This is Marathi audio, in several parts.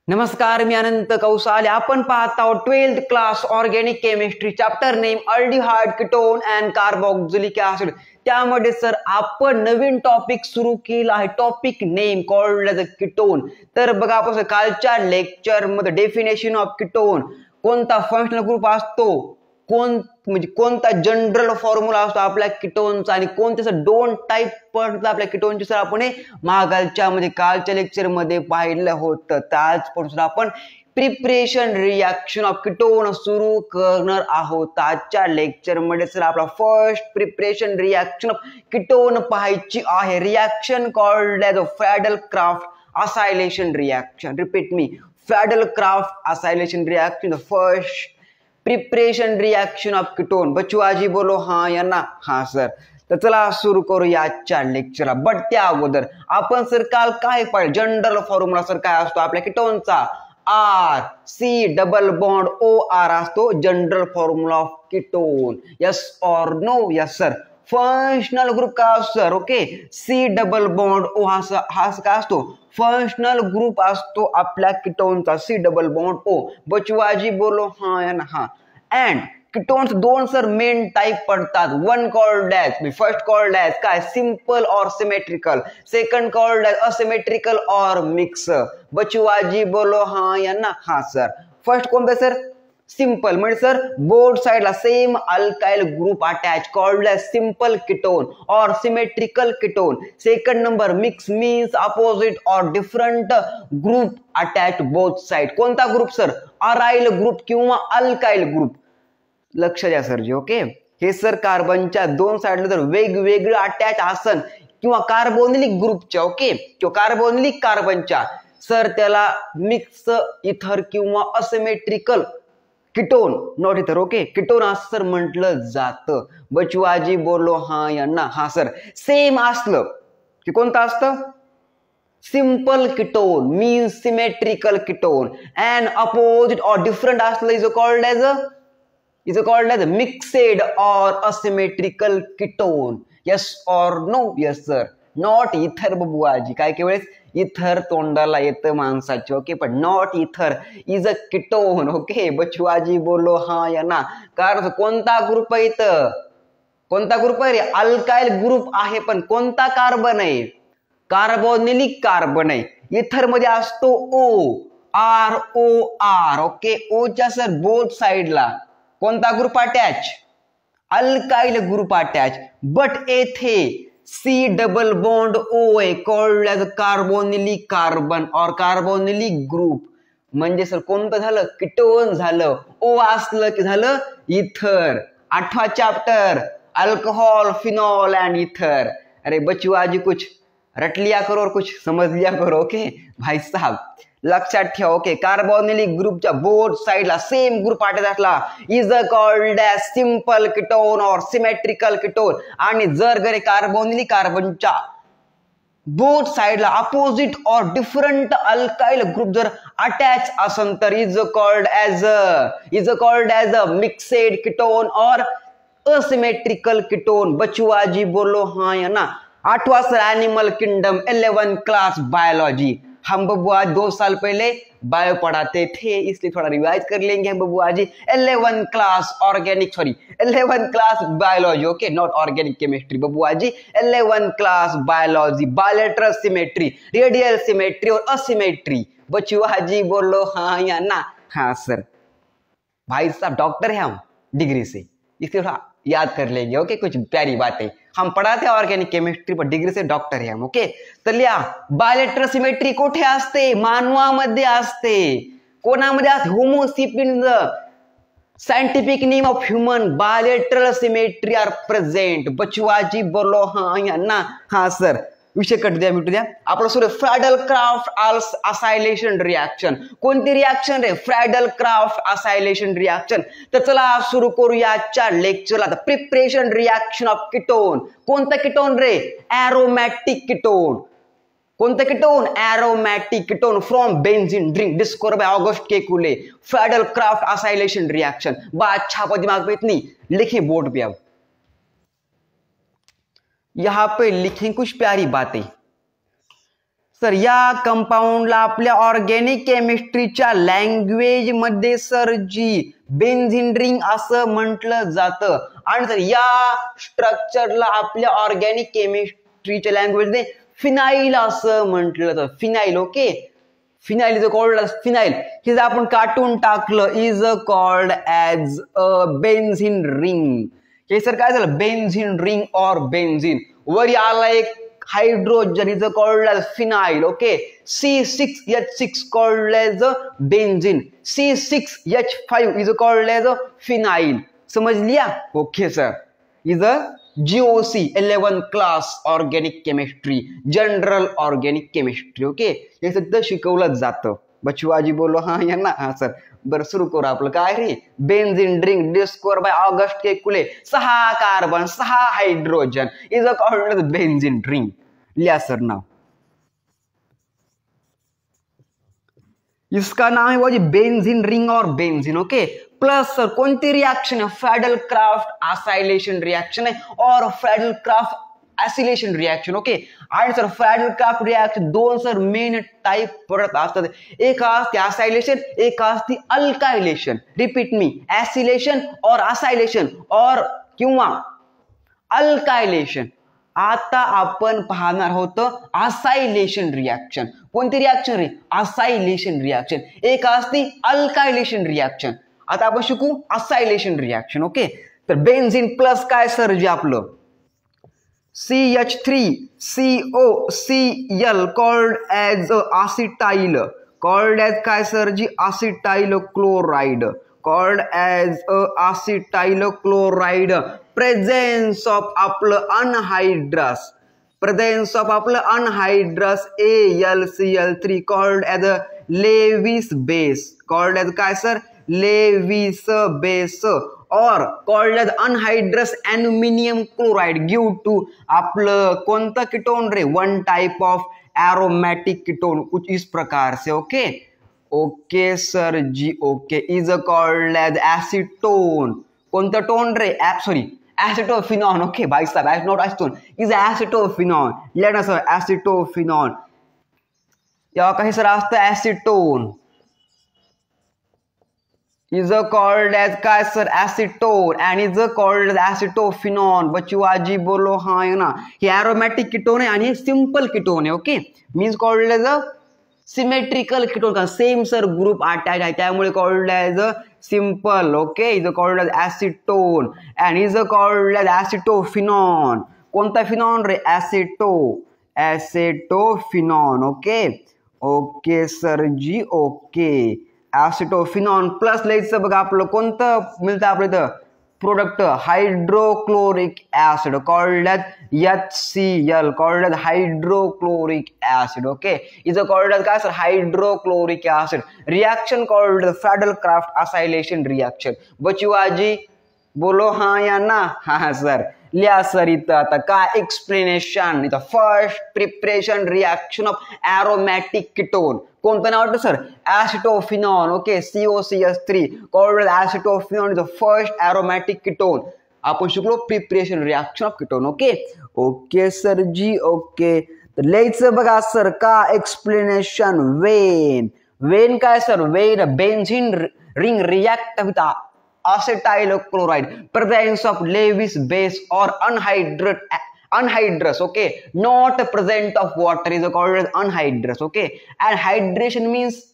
नमस्कार, मी अनंत कौसाले. आपण पाहत आहोत 12th class organic chemistry, chapter name aldehyde, ketone and carboxylic acid. त्यामध्ये सर आपण नवीन टॉपिक सुरू केला आहे. Topic name called as a ketone. तर बघा, आपण कालच्या लेक्चर मध्ये डेफिनेशन ऑफ कीटोन, कोणता फंक्शनल ग्रुप असतो, कोणता जनरल फॉर्म्युला असतो आपल्या कीटोनचा, आणि कोणते दोन टाईप पडतात आपल्या कीटोनचे सर आपण कालच्या लेक्चर मध्ये पाहिलं होतं. त्याचपासून आपण प्रिपरेशन रिॲक्शन ऑफ कीटोन सुरू करणार आहोत. आजच्या लेक्चर मध्ये सर आपला first preparation reaction of ketone पाहायची आहे. Reaction called as a Friedel Crafts acylation reaction. Repeat me, Friedel Crafts acylation reaction, the first preparation reaction of ketone. बच्चू आजी बोलो हाँ या ना? हाँ सर. तर चला सुरू करूया आजच्या लेक्चरला. बट त्या अगोदर आपण सर काल काय पाहिजे, जनरल फॉर्म्युला सर काय असतो आपल्या कीटोनचा? R C double bond O R असतो general formula of ketone. Yes or no? Yes sir. Functional group काय असतो sir? Okay, C double bond O हा काय असतो? फंक्शनल ग्रुप असतो आपल्या कीटोनचा, सी डबल बॉन्ड ओ. बचवाजी बोलो हाँ या ना? हाँ. अँड कीटोन्स दोन सर मेन टाइप पडतात. One called as, first called as काय? सिंपल और symmetrical. Second called as asymmetrical और मिक्स. बचवाजी बोलो हाँ या ना? हाँ सर. फर्स्ट कोणतं सर? सिंपल म्हणजे सर बोथ साइडला same alkyl group attach, called as simple ketone और symmetrical ketone. Second number mix means opposite और different group attach both side. कोणता ग्रुप सर? अराइल ग्रुप किंवा अल्काइल ग्रुप. लक्ष द्या सरजी. ओके, हे सर कार्बनच्या दोन साइडला जर वेगवेगळं अटॅच असन किंवा कार्बोनिलिक ग्रुपच्या, ओके, किंवा कार्बोनिलिक कार्बनच्या सर त्याला मिक्स इथर किंवा असिमेट्रिकल कीटोन, नॉट इथर, ओके, कीटोन असं सर म्हटलं जातं. बचवाजी बोलो हाँ या ना? हाँ सर. सेम असलं की कोणतं असतं? Simple ketone means symmetrical ketone. And opposite और डिफरंट असलं इज कॉल्ड एज मिक्सेड और asymmetrical ketone. Yes or no? Yes sir. Not ether बबुआजी. काय के वेळेस इथर तोंडाला येतं माणसाचे, ओके, पण नॉट इथर इज अ कीटोन. ओके, बचवाजी बोलो हाँ या ना? कारण कोणता ग्रुप आहे इथं? कोणता ग्रुप आहे रे? अल्काइल ग्रुप आहे, पण कोणता कार्बन आहे? कार्बोनिलिक कार्बन आहे. इथर मध्ये असतो O R O R. Okay, O च्या सर बोथ साइडला कोणता group attach? Alkyl group attach. But येथे सी डबल बॉन्ड ओ आहे, कॉल्ड एज कार्बोनिलिक कार्बन और कार्बोनिलिक ग्रुप. म्हणजे सर कोणतं झालं? कीटोन झालं. ओ असलं की झालं इथर. 8वां चॅप्टर अल्कोहल, फिनॉल एंड इथर. अरे बचवाजी कुछ रट लिया करो और कुछ समझ लिया करो. ओके भाई साहब, लक्षात ठेवा. ओके, कार्बोनिलिक ग्रुपच्या बोथ साइडला सेम ग्रुप अटॅच असला is called as simple ketone और सिमेट्रिकल कीटोन. आणि जर गरे कार्बोनिलिक कार्बनच्या बोथ साइडला अपोजिट और डिफरंट अल्काइल ग्रुप जर अटॅच असन तर is called as a mixed ketone और असिमेट्रिकल कीटोन. बचवाजी बोलो हाँ या ना? 8वां sir animal kingdom, 11 class biology. हम बबुआ 2 साल पहले बायो पढ़ाते थे, इसलिए थोड़ा रिवाइज कर लेंगे हम बबुआ जी. 11 class organic, sorry 11 class biology. Okay, not organic chemistry बबुआ जी. 11 class biology, bilateral symmetry, radial symmetry और असिमेट्री. बचुआ जी बोलो हाँ या ना? हाँ सर. भाई साहब डॉक्टर है हम डिग्री से, इसलिए थोड़ा याद कर लेंगे. ओके, कुछ प्यारी बातें हम पढ़ाते हैं ऑर्गेनिक केमिस्ट्री, पण डिग्री से डॉक्टर आहे हम. ओके, तर लिहा, बायोलेटरल सिमेट्री कुठे असते? मानवामध्ये असते. कोणामध्ये असते? Homo sapiens. Scientific name of human bilateral symmetry are present. बचवाजी बोलो हाँ या ना? हाँ सर. विषय कट द्या, मिटू द्या. आपलं सुरू फ्रॅडल-क्राफ्ट असैलेशन रिॲक्शन. कोणती रिॲक्शन रे? Friedel Craft acylation reaction. तर चला सुरू करूया आजच्या लेक्चरला. Preparation reaction of ketone. कोणतं कीटोन रे? Aromatic ketone. कोणतं ketone? Aromatic ketone from benzene ring, discover by August Kekule. Friedel Craft acylation reaction. बा अच्छा पर दिमाग पे इतनी लिखी बोर्ड पे. अब यहां पे लिखें कुछ प्यारी बातें. सर या कंपाऊंडला आपल्या ऑर्गॅनिक केमिस्ट्रीच्या लँग्वेज मध्ये सर जी बेन्झीन रिंग असं म्हटलं जातं आणि सर या स्ट्रक्चरला आपल्या ऑर्गॅनिक केमिस्ट्रीच्या लँग्वेज मध्ये फिनाइल असं म्हटलं जातं. Phenyl. Okay, phenyl is called as phenyl. हे जर आपण काटून टाकलं is called as a benzene ring. हे सर काय झालं, बेन्झीन रिंग ऑर बेन्झीन. वरी आला एक hydrogen is called as phenyl. Okay, C6H6 called as benzene, C6H5 is called as phenyl. समझ लिया? Okay sir, is a GOC 11 class organic chemistry, general organic chemistry. Okay, हे सध्या शिकवलं जातं. बचवाजी बोलो हा या ना. हा सर, बरं सुरू करू आपलं. काय रे, benzene ring discover by August Kekule, 6 carbon 6 hydrogen is called as benzene ring. लिया सर नाव. इसका नाम है वो जी बेन्झीन रिंग और बेन्झीन. ओके, प्लस सर कोणती रिएक्शन है, फ्रॅडल क्राफ्ट असाइलेशन रिएक्शन है और Friedel Craft acylation reaction. Okay, आणि सर फ्रॅडल क्राफ्ट रिएक्शन दोन सर मेन टाइप पडत असतात. एक असते असाइलेशन, एक असते अल्कायलेशन. रिपीट मी, ऍसिलेशन और असाइलेशन और किंवा अल्कायलेशन. आता आपण पाहणार आहोत असाइलेशन रिएक्शन. कोणती रिएक्शन रे, असाइलेशन रिएक्शन. एक असते अल्कायलेशन रिएक्शन. आता आपण शिकू असाइलेशन रिएक्शन. ओके, तर बेन्झीन प्लस काय सर जे आपलं CH3COCl called as acetyl, called as काय sir G acetyl chloride, called as acetyl chloride. Presence of आपलं anhydrous, presence of आपलं anhydrous AlCl3 called as a Lewis base, called as काय sir Lewis base or called as anhydrous aluminum chloride due to आपलं कोणतं कीटोन रे, one type of aromatic ketone कुछ इस प्रकार से. Okay okay sir ji. Okay, is called as acetone. कोणतं टोन रे, सॉरी एसिटोफिनॉन. ओके भाई साहब, not acetone, is acetophenone. Let us acetophenone. या काही सर असतं एसीटोन is called as काय sir acetone and is called as acetophenone. बचवाजी बोलो हा आहे ना. हे एरोमॅटिक कीटोन आहे आणि सिंपल कीटोन आहे. Okay, means called as a symmetrical ketone का सेम सर ग्रुप अटॅच आहे त्यामुळे called as a simple. Okay, is called as acetone and is called as acetophenone. कोणता फिनॉन रे, acetophenone. Okay okay sir ji. Okay, acetophenone plus लिहायचं बघा आपलं कोणतं मिळतं आपल्या इथं product, hydrochloric acid called as HCl, called as hydrochloric acid. Okay, is called as काय sir hydrochloric acid. Reaction called Friedel Craft acylation reaction. बचवाजी बोलो हा या ना. हा सर, लिया सर इथं आता काय एक्सप्लेनेशन. इथं first preparation reaction of aromatic ketone. कोणतं नाव वाटतं sir, acetophenone. Okay, COCH3 called acetophenone is the first aromatic ketone. आपण शिकलो preparation reaction of ketone. Okay okay sir ji. Okay, तर लिहायचं बघा सर का एक्सप्लेनेशन. वेन वेन काय sir, when benzene ring react with acetyl chloride, presence of Lewis base or anhydrous. Okay, not present of water is called as anhydrous. Okay, and hydration means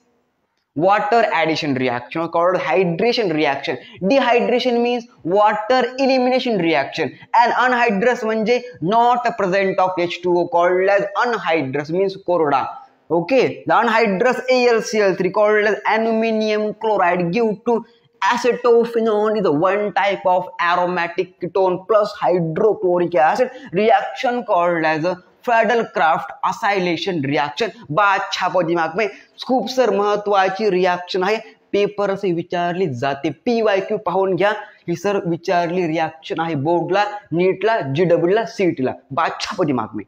water addition reaction called hydration reaction. Dehydration means water elimination reaction and anhydrous म्हणजे not present of H2O called as anhydrous means कोरडा. Okay, the anhydrous AlCl3 called as aluminum chloride due to acetophenone is one type of aromatic ketone plus hydrochloric acid reaction called as a Friedel Craft acylation reaction. बात छापो दिमाग में. खूप सर महत्वाची रिएक्शन आहे, पेपर असे विचारली जाते. PYQ पाहून घ्या. ही सर विचारली रिएक्शन आहे बोर्डला, नीटला, GW ला, CET ला. बात छापो दिमाग में.